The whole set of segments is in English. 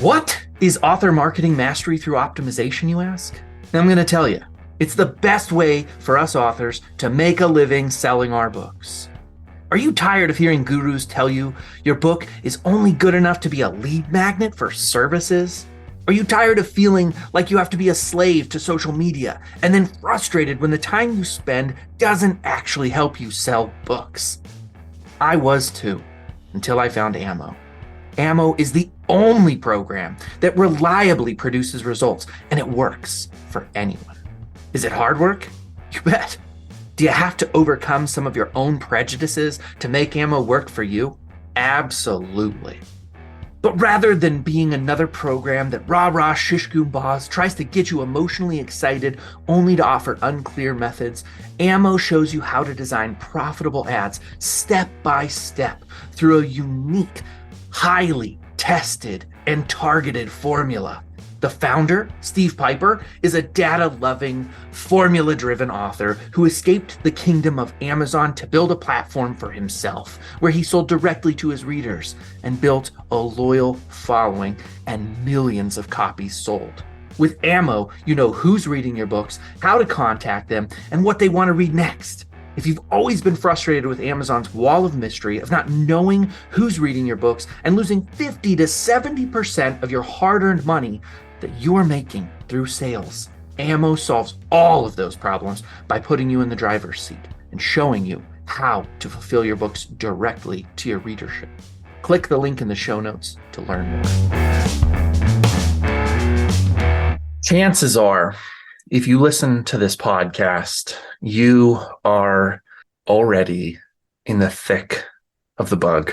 What is author marketing mastery through optimization, you ask? I'm going to tell you. It's the best way for us authors to make a living selling our books. Are you tired of hearing gurus tell you your book is only good enough to be a lead magnet for services? Are you tired of feeling like you have to be a slave to social media and then frustrated when the time you spend doesn't actually help you sell books? I was too, until I found Ammo. Ammo is the only program that reliably produces results, and it works for anyone. Is it hard work? You bet. Do you have to overcome some of your own prejudices to make Ammo work for you? Absolutely. But rather than being another program that rah-rah shish-goom-bahs tries to get you emotionally excited only to offer unclear methods, Ammo shows you how to design profitable ads step by step through a unique, highly tested and targeted formula. The founder, Steve Piper, is a data-loving, formula-driven author who escaped the kingdom of Amazon to build a platform for himself, where he sold directly to his readers and built a loyal following and millions of copies sold. With Ammo, you know who's reading your books, how to contact them, and what they want to read next. If you've always been frustrated with Amazon's wall of mystery of not knowing who's reading your books and losing 50 to 70% of your hard-earned money that you're making through sales, Ammo solves all of those problems by putting you in the driver's seat and showing you how to fulfill your books directly to your readership. Click the link in the show notes to learn more. Chances are, if you listen to this podcast, you are already in the thick of the bug.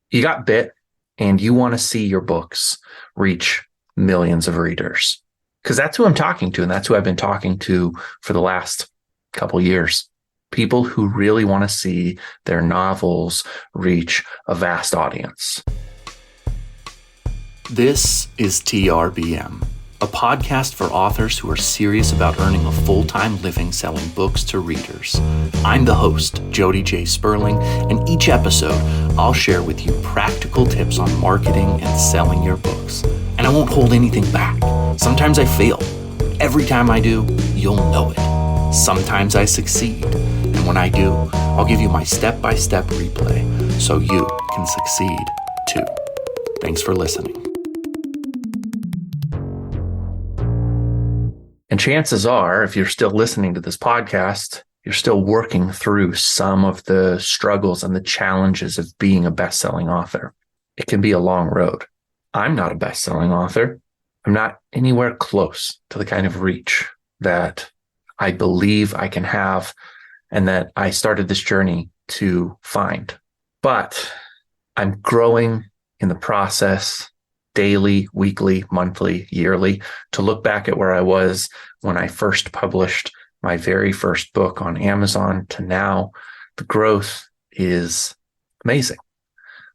You got bit and you want to see your books reach millions of readers, because that's who I'm talking to. And that's who I've been talking to for the last couple years. People who really want to see their novels reach a vast audience. This is TRBM, a podcast for authors who are serious about earning a full-time living selling books to readers. I'm the host, Jody J. Sperling, and each episode I'll share with you practical tips on marketing and selling your books. And I won't hold anything back. Sometimes I fail. Every time I do, you'll know it. Sometimes I succeed. And when I do, I'll give you my step-by-step replay so you can succeed too. Thanks for listening. And chances are, if you're still listening to this podcast, you're still working through some of the struggles and the challenges of being a best-selling author. It can be a long road. I'm not a best-selling author. I'm not anywhere close to the kind of reach that I believe I can have and that I started this journey to find. But I'm growing in the process daily, weekly, monthly, yearly, to look back at where I was when I first published my very first book on Amazon to now. The growth is amazing.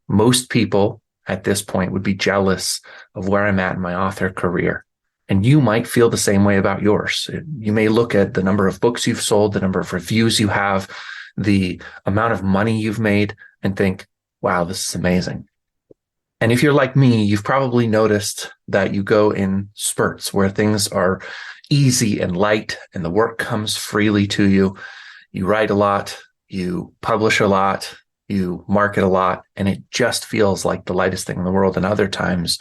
Most people at this point would be jealous of where I'm at in my author career. And you might feel the same way about yours. You may look at the number of books you've sold, the number of reviews you have, the amount of money you've made, and think, wow, this is amazing. And if you're like me, you've probably noticed that you go in spurts where things are easy and light and the work comes freely to you. You write a lot, you publish a lot, you market a lot, and it just feels like the lightest thing in the world. And other times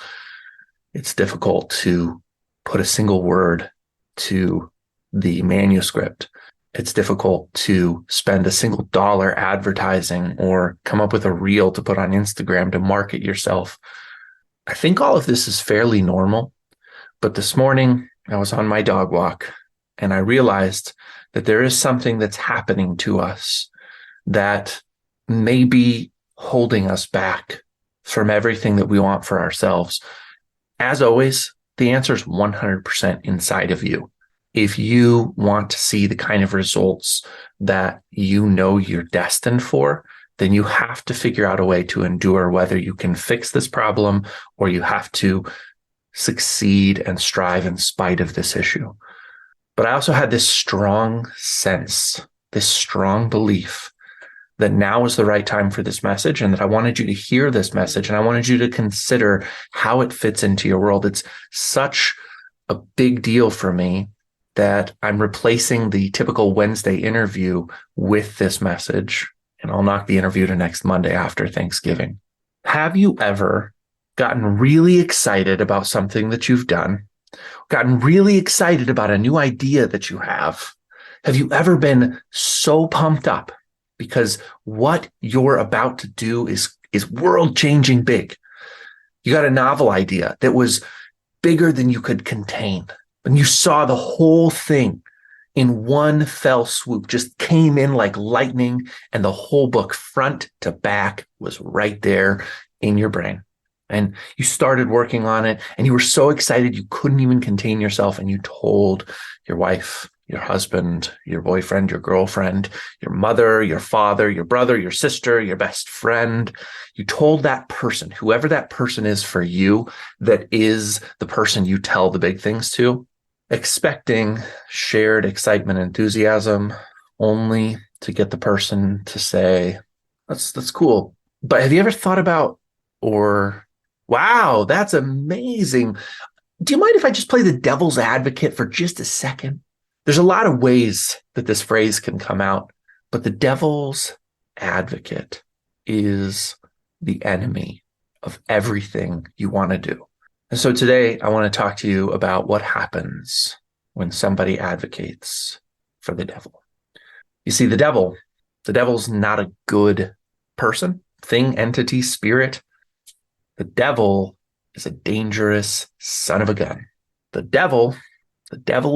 it's difficult to put a single word to the manuscript. It's difficult to spend a single dollar advertising or come up with a reel to put on Instagram to market yourself. I think all of this is fairly normal, but this morning I was on my dog walk and I realized that there is something that's happening to us that may be holding us back from everything that we want for ourselves. As always, the answer is 100% inside of you. If you want to see the kind of results that you know you're destined for, then you have to figure out a way to endure whether you can fix this problem or you have to succeed and strive in spite of this issue. But I also had this strong sense, this strong belief that now is the right time for this message and that I wanted you to hear this message and I wanted you to consider how it fits into your world. It's such a big deal for me that I'm replacing the typical Wednesday interview with this message, and I'll knock the interview to next Monday after Thanksgiving. Have you ever gotten really excited about something that you've done, gotten really excited about a new idea that you have? Have you ever been so pumped up because what you're about to do is world-changing big? You got a novel idea that was bigger than you could contain, and you saw the whole thing in one fell swoop, just came in like lightning, and the whole book front to back was right there in your brain. And you started working on it, and you were so excited you couldn't even contain yourself, and you told your wife, your husband, your boyfriend, your girlfriend, your mother, your father, your brother, your sister, your best friend. You told that person, whoever that person is for you, that is the person you tell the big things to, expecting shared excitement and enthusiasm, only to get the person to say, that's cool. But have you ever thought about, or, wow, that's amazing. Do you mind if I just play the devil's advocate for just a second? There's a lot of ways that this phrase can come out, but the devil's advocate is the enemy of everything you want to do. And so today I want to talk to you about what happens when somebody advocates for the devil. You see, the devil's not a good person, thing, entity, spirit. The devil is a dangerous son of a gun. The devil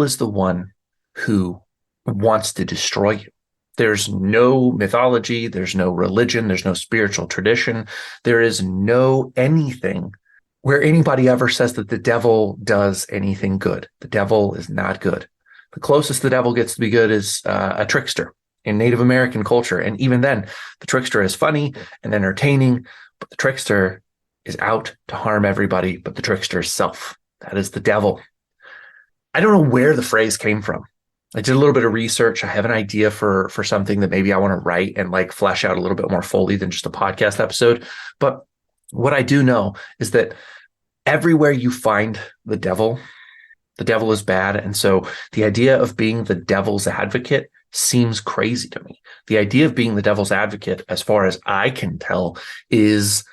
is the one who wants to destroy you. There's no mythology, there's no religion, there's no spiritual tradition, there is no anything where anybody ever says that the devil does anything good. The devil is not good. The closest the devil gets to be good is a trickster in Native American culture. And even then, the trickster is funny and entertaining, but the trickster is out to harm everybody but the trickster's self. That is the devil. I don't know where the phrase came from. I did a little bit of research. I have an idea for something that maybe I want to write and like flesh out a little bit more fully than just a podcast episode. But what I do know is that everywhere you find the devil is bad. And so the idea of being the devil's advocate seems crazy to me. The idea of being the devil's advocate, as far as I can tell, is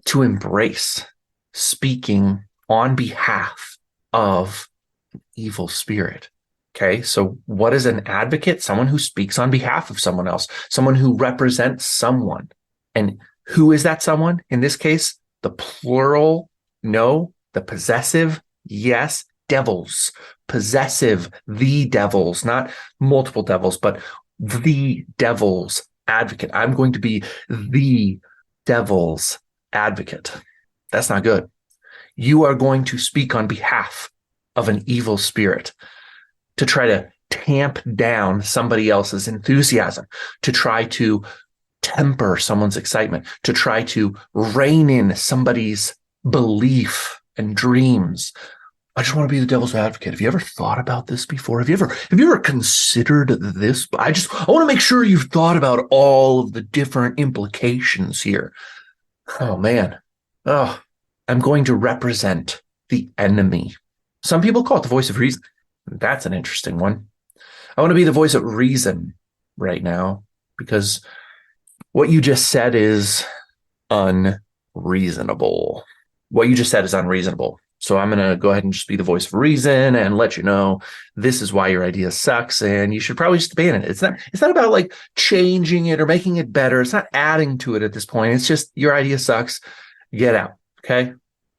to embrace speaking on behalf of an evil spirit. Okay, so what is an advocate? Someone who speaks on behalf of someone else, someone who represents someone. And who is that someone? In this case, the plural, no. The possessive, yes. Devils, possessive, the devils, not multiple devils, but the devil's advocate. I'm going to be the devil's advocate. That's not good. You are going to speak on behalf of an evil spirit to try to tamp down somebody else's enthusiasm, to try to temper someone's excitement, to try to rein in somebody's belief and dreams. I just want to be the devil's advocate. Have you ever thought about this before? Have you ever considered this? I want to make sure you've thought about all of the different implications here. Oh man. Oh, I'm going to represent the enemy. Some people call it the voice of reason. That's an interesting one. I want to be the voice of reason right now because what you just said is unreasonable. What you just said is unreasonable. So I'm going to go ahead and just be the voice of reason and let you know this is why your idea sucks and you should probably just abandon it. It's not about like changing it or making it better. It's not adding to it at this point. It's just your idea sucks. Get out. Okay.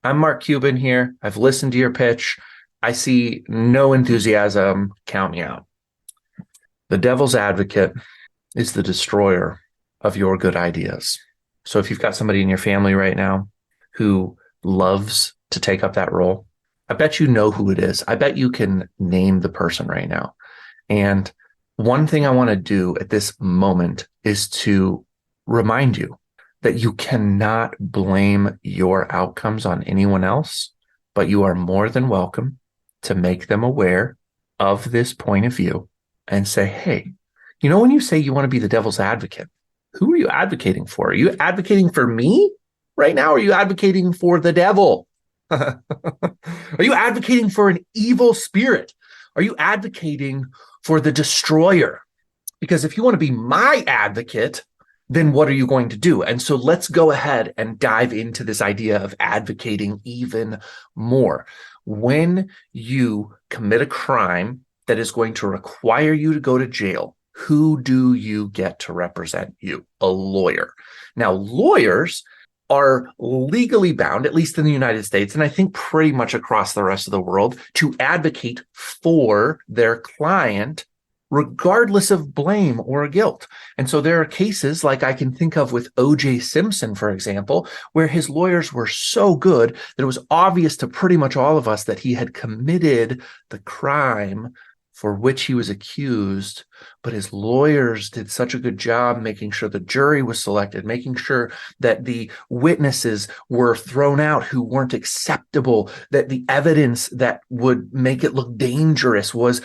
I'm Mark Cuban here. I've listened to your pitch. I see no enthusiasm. Count me out. The devil's advocate is the destroyer of your good ideas. So if you've got somebody in your family right now who loves to take up that role, I bet you know who it is. I bet you can name the person right now. And one thing I want to do at this moment is to remind you that you cannot blame your outcomes on anyone else, but you are more than welcome to make them aware of this point of view and say, hey, you know, when you say you want to be the devil's advocate, Who are you advocating for? Are you advocating for me right now? Or are you advocating for the devil? Are you advocating for an evil spirit? Are you advocating for the destroyer? Because if you want to be my advocate, then what are you going to do? And so let's go ahead and dive into this idea of advocating even more. When you commit a crime that is going to require you to go to jail, who do you get to represent you? A lawyer. Now, lawyers are legally bound, at least in the United States, and I think pretty much across the rest of the world, to advocate for their client regardless of blame or guilt. And so there are cases like I can think of with O.J. Simpson, for example, where his lawyers were so good that it was obvious to pretty much all of us that he had committed the crime for which he was accused, but his lawyers did such a good job making sure the jury was selected, making sure that the witnesses were thrown out who weren't acceptable, that the evidence that would make it look dangerous was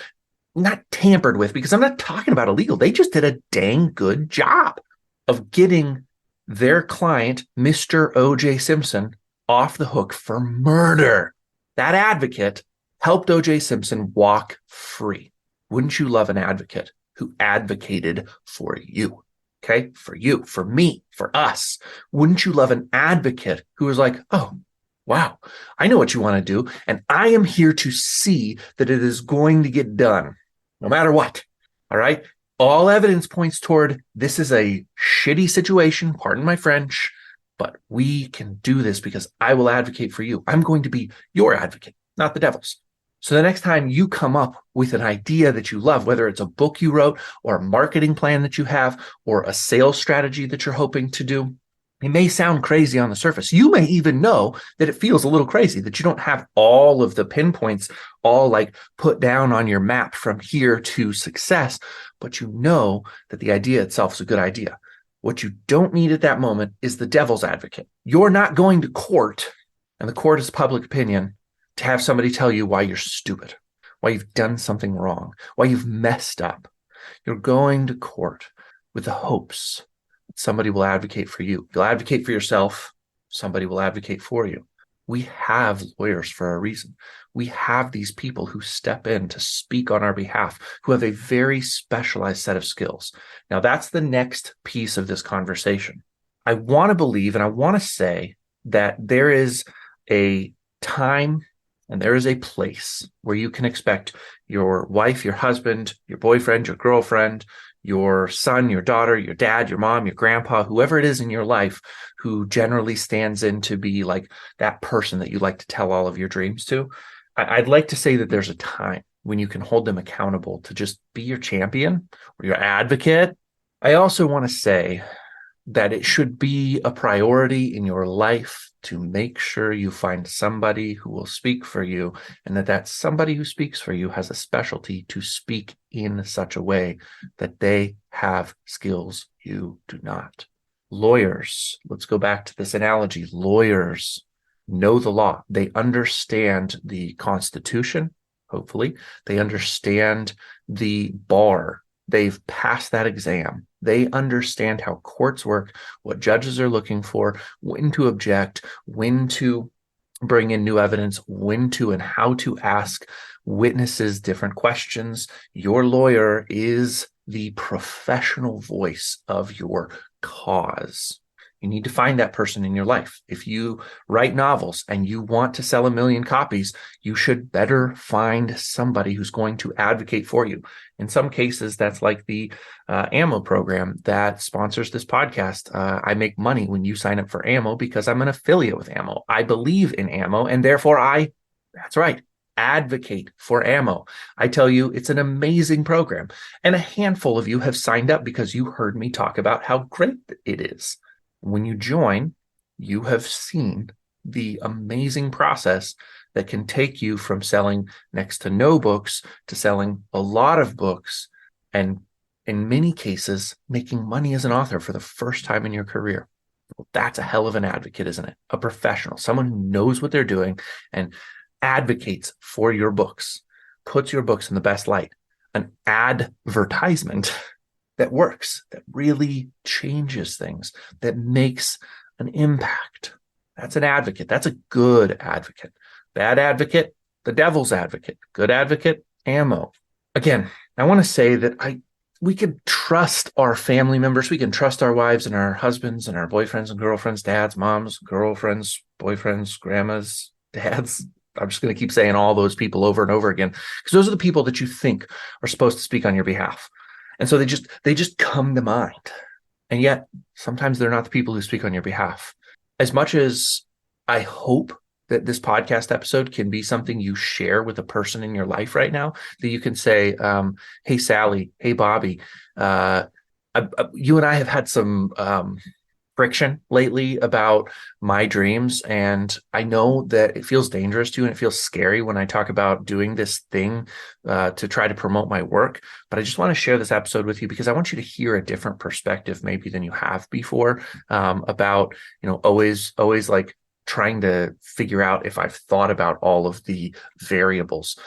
not tampered with, because I'm not talking about illegal. They just did a dang good job of getting their client, Mr. O.J. Simpson, off the hook for murder. That advocate helped O.J. Simpson walk free. Wouldn't you love an advocate who advocated for you? Okay, for you, for me, for us. Wouldn't you love an advocate who was like, oh, wow, I know what you want to do, and I am here to see that it is going to get done, no matter what. All right. All evidence points toward this is a shitty situation, pardon my French, but we can do this because I will advocate for you. I'm going to be your advocate, not the devil's. So the next time you come up with an idea that you love, whether it's a book you wrote or a marketing plan that you have or a sales strategy that you're hoping to do, it may sound crazy on the surface. You may even know that it feels a little crazy, that you don't have all of the pinpoints all like put down on your map from here to success, but you know that the idea itself is a good idea. What you don't need at that moment is the devil's advocate. You're not going to court, and the court is public opinion, to have somebody tell you why you're stupid, why you've done something wrong, why you've messed up. You're going to court with the hopes somebody will advocate for you. You'll advocate for yourself. Somebody will advocate for you. We have lawyers for a reason. We have these people who step in to speak on our behalf, who have a very specialized set of skills. Now, that's the next piece of this conversation. I want to believe and I want to say that there is a time and there is a place where you can expect your wife, your husband, your boyfriend, your girlfriend, your son, your daughter, your dad, your mom, your grandpa, whoever it is in your life who generally stands in to be like that person that you like to tell all of your dreams to. I'd like to say that there's a time when you can hold them accountable to just be your champion or your advocate. I also want to say that it should be a priority in your life to make sure you find somebody who will speak for you, and that somebody who speaks for you has a specialty to speak in such a way that they have skills you do not. Lawyers, let's go back to this analogy. Lawyers know the law. They understand the Constitution, hopefully. They understand the bar. They've passed that exam. They understand how courts work, what judges are looking for, when to object, when to bring in new evidence, when to and how to ask witnesses different questions. Your lawyer is the professional voice of your cause. You need to find that person in your life. If you write novels and you want to sell 1 million copies, you should better find somebody who's going to advocate for you. In some cases, that's like the Ammo program that sponsors this podcast. I make money when you sign up for Ammo because I'm an affiliate with Ammo. I believe in Ammo, and therefore that's right, advocate for Ammo. I tell you, it's an amazing program. And a handful of you have signed up because you heard me talk about how great it is. When you join, you have seen the amazing process that can take you from selling next to no books to selling a lot of books, and in many cases, making money as an author for the first time in your career. Well, that's a hell of an advocate, isn't it? A professional, someone who knows what they're doing and advocates for your books, puts your books in the best light. An advertisement that works, that really changes things, that makes an impact. That's an advocate. That's a good advocate. Bad advocate, the devil's advocate. Good advocate, ammo. Again, I want to say that we can trust our family members. We can trust our wives and our husbands and our boyfriends and girlfriends, dads, moms, girlfriends, boyfriends, grandmas, dads. I'm just going to keep saying all those people over and over again, because those are the people that you think are supposed to speak on your behalf. And so they just come to mind. And yet sometimes they're not the people who speak on your behalf. As much as I hope that this podcast episode can be something you share with a person in your life right now, that you can say, hey, Sally, hey, Bobby, you and I have had some friction lately about my dreams. And I know that it feels dangerous to you and it feels scary when I talk about doing this thing to try to promote my work. But I just want to share this episode with you because I want you to hear a different perspective maybe than you have before about, always like trying to figure out if I've thought about all of the variables,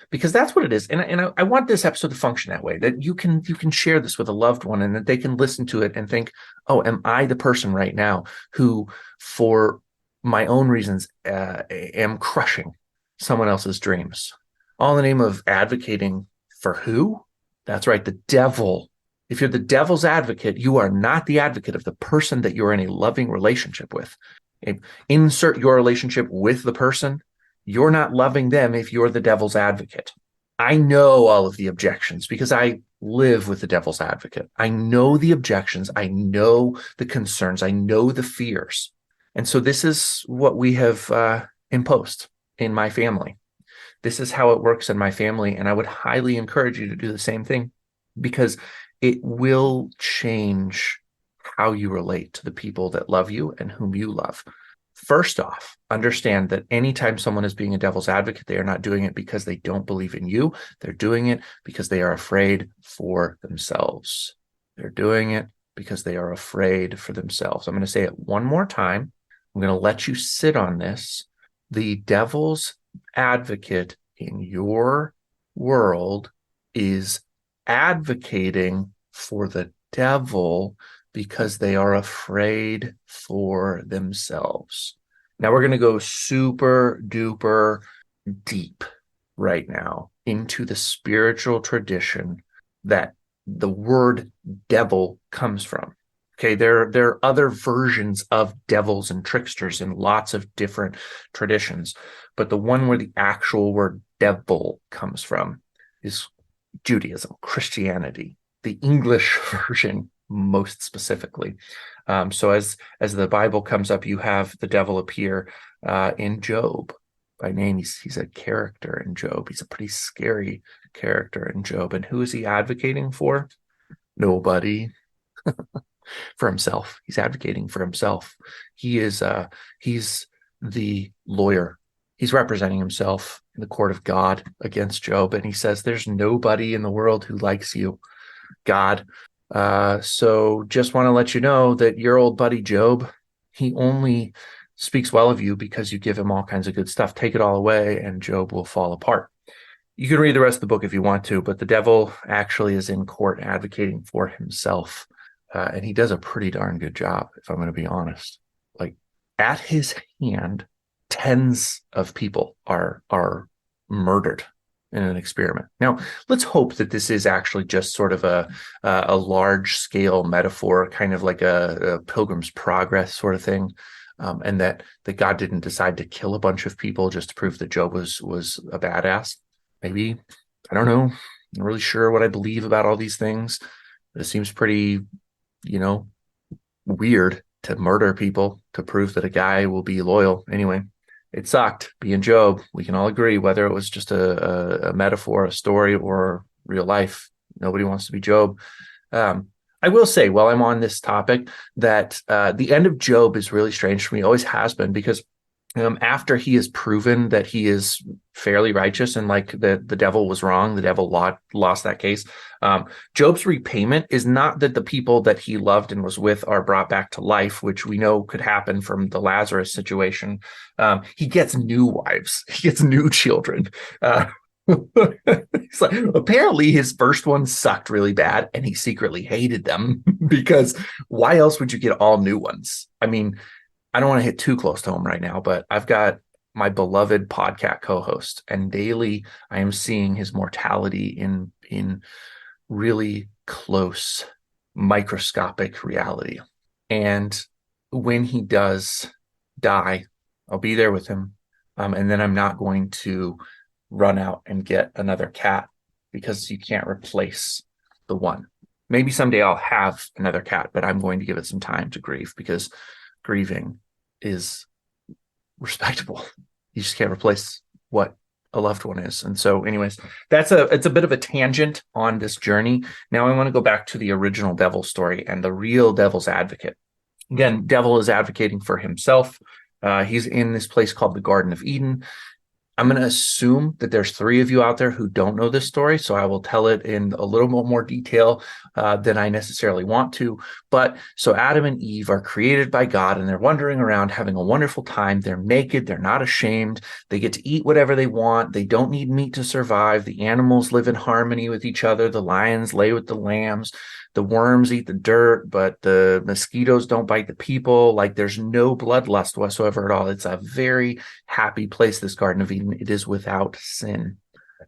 because that's what it is. And I want this episode to function that way, that you can share this with a loved one and that they can listen to it and think, oh, am I the person right now who, for my own reasons, am crushing someone else's dreams? All in the name of advocating for who? That's right, the devil. If you're the devil's advocate, you are not the advocate of the person that you're in a loving relationship with. Insert your relationship with the person. You're not loving them if you're the devil's advocate. I know all of the objections because I live with the devil's advocate. I know the objections. I know the concerns. I know the fears. And so this is what we have imposed in my family. This is how it works in my family. And I would highly encourage you to do the same thing, because it will change how you relate to the people that love you and whom you love. First off, understand that anytime someone is being a devil's advocate, they are not doing it because they don't believe in you. They're doing it because they are afraid for themselves. They're doing it because they are afraid for themselves. I'm going to say it one more time. I'm going to let you sit on this. The devil's advocate in your world is advocating for the devil because they are afraid for themselves. Now we're going to go super duper deep right now into the spiritual tradition that the word devil comes from. Okay, there are other versions of devils and tricksters in lots of different traditions, but the one where the actual word devil comes from is Judaism, Christianity, the English version most specifically. So as the Bible comes up, you have the devil appear in Job by name. He's a character in Job. He's a pretty scary character in Job. And who is he advocating for? Nobody. For himself. He's advocating for himself. He's the lawyer. He's representing himself in the court of God against Job. And he says, there's nobody in the world who likes you, God. So just want to let you know that your old buddy Job, he only speaks well of you because you give him all kinds of good stuff. Take it all away and Job will fall apart. You can read the rest of the book if you want to, but the devil actually is in court advocating for himself. And he does a pretty darn good job, if I'm going to be honest. Like, at his hand, tens of people are murdered in an experiment. Now, let's hope that this is actually just sort of a large scale metaphor, kind of like a Pilgrim's Progress sort of thing, and that God didn't decide to kill a bunch of people just to prove that Job was a badass. Maybe, I don't know. I'm not really sure what I believe about all these things. It seems pretty, weird to murder people to prove that a guy will be loyal. Anyway, it sucked being Job. We can all agree, whether it was just a metaphor, a story, or real life. Nobody wants to be Job. I will say, while I'm on this topic, that the end of Job is really strange for me. Always has been, because after he has proven that he is fairly righteous and like the devil was wrong, the devil lost that case. Job's repayment is not that the people that he loved and was with are brought back to life, which we know could happen from the Lazarus situation. He gets new wives, he gets new children. He's like, apparently his first one sucked really bad and he secretly hated them because why else would you get all new ones? I mean, I don't want to hit too close to home right now, but I've got my beloved podcast co-host, and daily I am seeing his mortality in really close microscopic reality. And when he does die, I'll be there with him. And then I'm not going to run out and get another cat because you can't replace the one. Maybe someday I'll have another cat, but I'm going to give it some time to grieve because grieving is respectable. You just can't replace what a loved one is. And so anyways, it's a bit of a tangent on this journey. Now I want to go back to the original devil story and the real devil's advocate. Again, devil is advocating for himself. He's in this place called the Garden of Eden. I'm going to assume that there's 3 of you out there who don't know this story, so I will tell it in a little more detail than I necessarily want to. But so Adam and Eve are created by God, and they're wandering around having a wonderful time. They're naked. They're not ashamed. They get to eat whatever they want. They don't need meat to survive. The animals live in harmony with each other. The lions lay with the lambs. The worms eat the dirt, but the mosquitoes don't bite the people. Like there's no bloodlust whatsoever at all. It's a very happy place, this Garden of Eden. It is without sin.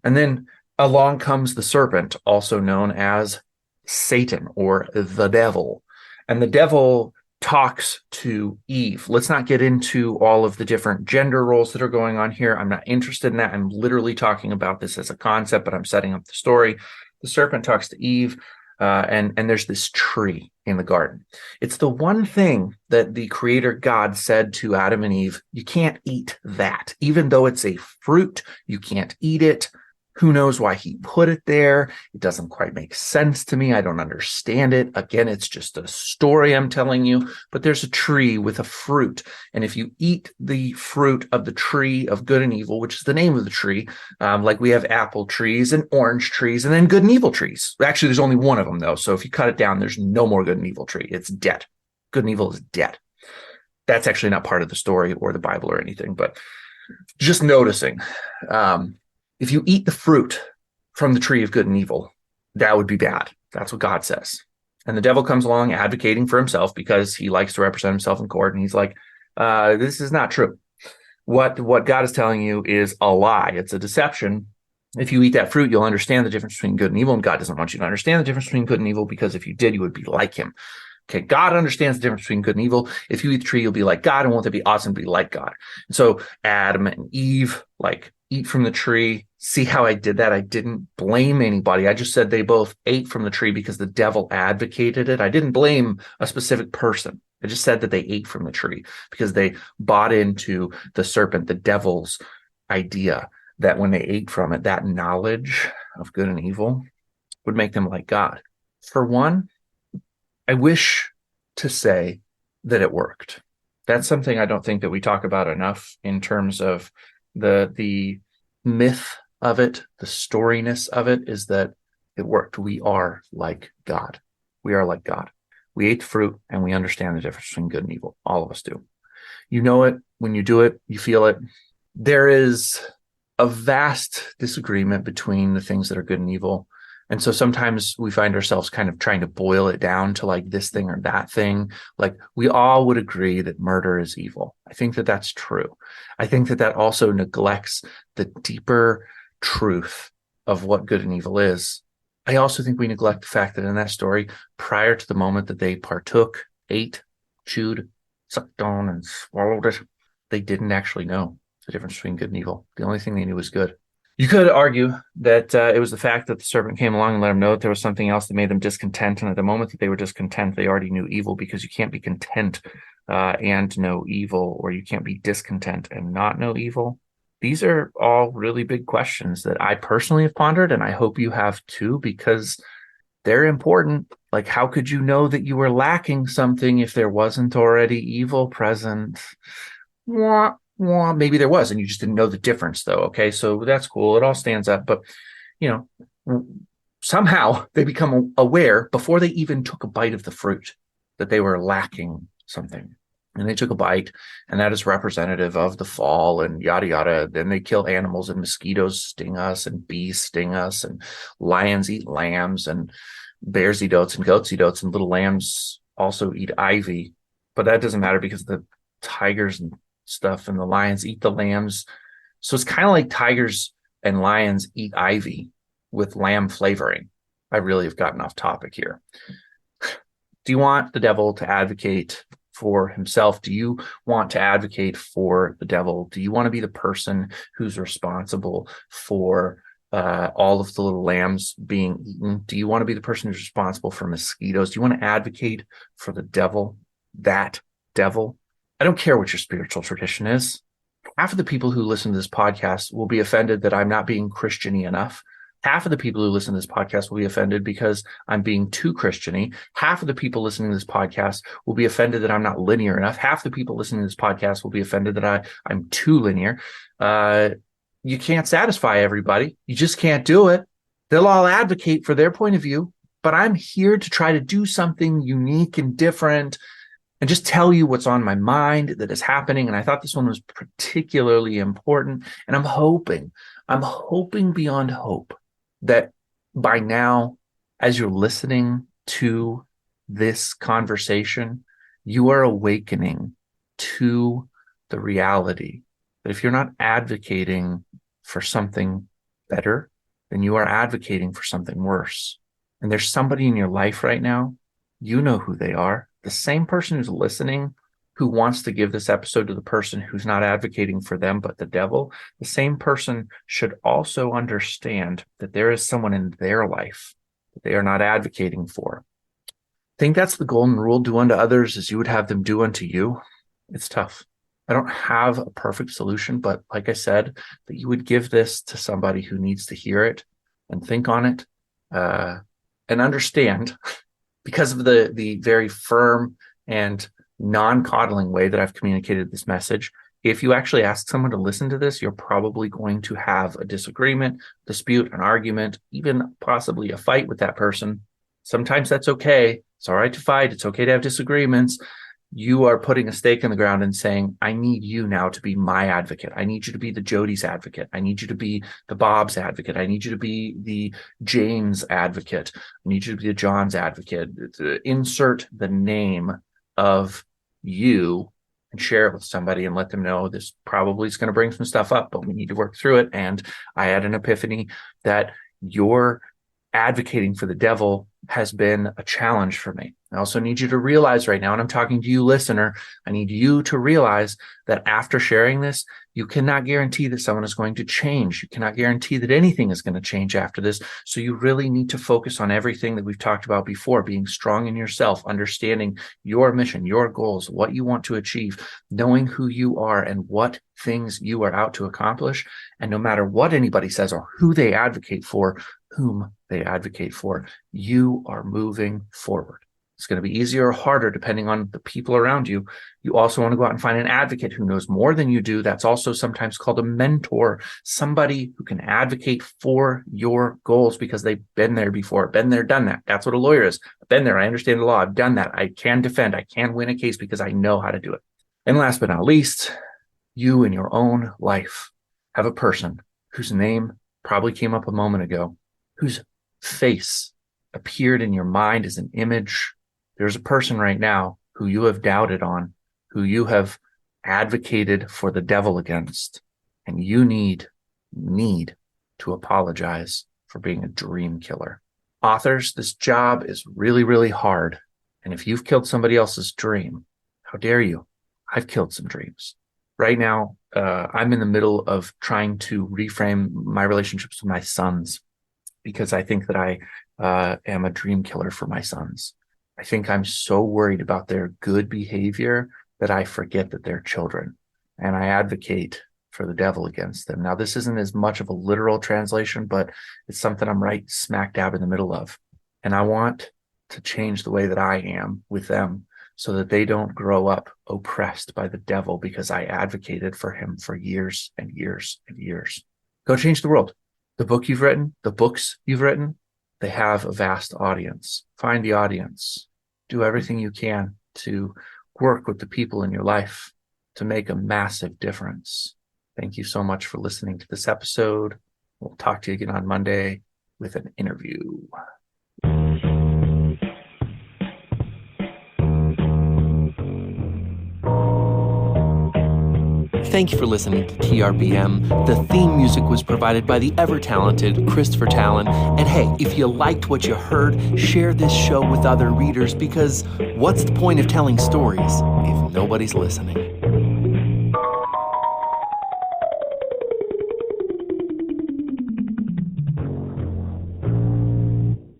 And then along comes the serpent, also known as Satan or the devil. And the devil talks to Eve. Let's not get into all of the different gender roles that are going on here. I'm not interested in that. I'm literally talking about this as a concept, but I'm setting up the story. The serpent talks to Eve. And there's this tree in the garden. It's the one thing that the creator God said to Adam and Eve, you can't eat that. Even though it's a fruit, you can't eat it. Who knows why he put it there? It doesn't quite make sense to me. I don't understand it. Again, it's just a story I'm telling you, but there's a tree with a fruit. And if you eat the fruit of the tree of good and evil, which is the name of the tree, like we have apple trees and orange trees and then good and evil trees. Actually, there's only one of them though. So if you cut it down, there's no more good and evil tree. It's dead. Good and evil is dead. That's actually not part of the story or the Bible or anything, but just noticing, if you eat the fruit from the tree of good and evil, that would be bad. That's what God says. And the devil comes along advocating for himself because he likes to represent himself in court. And he's like, this is not true. What God is telling you is a lie. It's a deception. If you eat that fruit, you'll understand the difference between good and evil. And God doesn't want you to understand the difference between good and evil because if you did, you would be like him. Okay, God understands the difference between good and evil. If you eat the tree, you'll be like God. And won't that be awesome to be like God? And so Adam and Eve, eat from the tree. See how I did that? I didn't blame anybody. I just said they both ate from the tree because the devil advocated it. I didn't blame a specific person. I just said that they ate from the tree because they bought into the serpent, the devil's idea that when they ate from it, that knowledge of good and evil would make them like God. For one, I wish to say that it worked. That's something I don't think that we talk about enough in terms of the myth of it, the storyness of it is that it worked. We are like God. We are like God. We ate the fruit and we understand the difference between good and evil. All of us do. You know it when you do it, you feel it. There is a vast disagreement between the things that are good and evil. And so sometimes we find ourselves kind of trying to boil it down to like this thing or that thing. Like we all would agree that murder is evil. I think that that's true. I think that that also neglects the deeper truth of what good and evil is. I also think we neglect the fact that in that story, prior to the moment that they partook, ate, chewed, sucked on, and swallowed it, they didn't actually know the difference between good and evil. The only thing they knew was good. You could argue that it was the fact that the serpent came along and let them know that there was something else that made them discontent. And at the moment that they were discontent, they already knew evil because you can't be content and know evil, or you can't be discontent and not know evil. These are all really big questions that I personally have pondered, and I hope you have too, because they're important. Like, how could you know that you were lacking something if there wasn't already evil present? Wah, wah. Maybe there was, and you just didn't know the difference, though. Okay, so that's cool. It all stands up. But, somehow they become aware before they even took a bite of the fruit that they were lacking something. and they took a bite, and that is representative of the fall and yada yada. Then they kill animals, and mosquitoes sting us, and bees sting us, and lions eat lambs, and bears eat oats, and goats eat oats, and little lambs also eat ivy. But that doesn't matter because the tigers and stuff and the lions eat the lambs. So it's kind of like tigers and lions eat ivy with lamb flavoring. I really have gotten off topic here. Do you want the devil to advocate for himself? Do you want to advocate for the devil? Do you want to be the person who's responsible for all of the little lambs being eaten? Do you want to be the person who's responsible for mosquitoes? Do you want to advocate for the devil, that devil? I don't care what your spiritual tradition is. Half of the people who listen to this podcast will be offended that I'm not being Christian-y enough. Half of the people who listen to this podcast will be offended because I'm being too Christian-y. Half of the people listening to this podcast will be offended that I'm not linear enough. Half the people listening to this podcast will be offended that I'm too linear. You can't satisfy everybody. You just can't do it. They'll all advocate for their point of view, but I'm here to try to do something unique and different and just tell you what's on my mind that is happening. And I thought this one was particularly important. And I'm hoping beyond hope that by now, as you're listening to this conversation, you are awakening to the reality that if you're not advocating for something better, then you are advocating for something worse. And there's somebody in your life right now, you know who they are. The same person who's listening, who wants to give this episode to the person who's not advocating for them, but the devil, the same person should also understand that there is someone in their life that they are not advocating for. I think that's the golden rule. Do unto others as you would have them do unto you. It's tough. I don't have a perfect solution, but like I said, that you would give this to somebody who needs to hear it and think on it and understand, because of the very firm and non-coddling way that I've communicated this message. If you actually ask someone to listen to this, you're probably going to have a disagreement, dispute, an argument, even possibly a fight with that person. Sometimes that's okay. It's all right to fight. It's okay to have disagreements. You are putting a stake in the ground and saying, I need you now to be my advocate. I need you to be the Jody's advocate. I need you to be the Bob's advocate. I need you to be the James advocate. I need you to be the John's advocate. Insert the name of you and share it with somebody and let them know this probably is going to bring some stuff up, but we need to work through it. And I had an epiphany that your advocating for the devil has been a challenge for me. I also need you to realize right now, and I'm talking to you, listener, I need you to realize that after sharing this, you cannot guarantee that someone is going to change. You cannot guarantee that anything is going to change after this. So you really need to focus on everything that we've talked about before, being strong in yourself, understanding your mission, your goals, what you want to achieve, knowing who you are and what things you are out to accomplish. And no matter what anybody says or who they advocate for, whom they advocate for, you are moving forward. It's going to be easier or harder depending on the people around you. You also want to go out and find an advocate who knows more than you do. That's also sometimes called a mentor, somebody who can advocate for your goals because they've been there before, been there, done that. That's what a lawyer is. I've been there. I understand the law. I've done that. I can defend. I can win a case because I know how to do it. And last but not least, you in your own life have a person whose name probably came up a moment ago, whose face appeared in your mind as an image. There's a person right now who you have doubted on, who you have advocated for the devil against, and you need to apologize for being a dream killer. Authors, this job is really, really hard. And if you've killed somebody else's dream, how dare you? I've killed some dreams. Right now, I'm in the middle of trying to reframe my relationships with my sons because I think that I am a dream killer for my sons. I think I'm so worried about their good behavior that I forget that they're children, and I advocate for the devil against them. Now, this isn't as much of a literal translation, but it's something I'm right smack dab in the middle of. And I want to change the way that I am with them so that they don't grow up oppressed by the devil because I advocated for him for years and years and years. Go change the world. The book you've written, the books you've written, they have a vast audience. Find the audience. Do everything you can to work with the people in your life to make a massive difference. Thank you so much for listening to this episode. We'll talk to you again on Monday with an interview. Thank you for listening to TRBM. The theme music was provided by the ever-talented Christopher Talon. And hey, if you liked what you heard, share this show with other readers, because what's the point of telling stories if nobody's listening?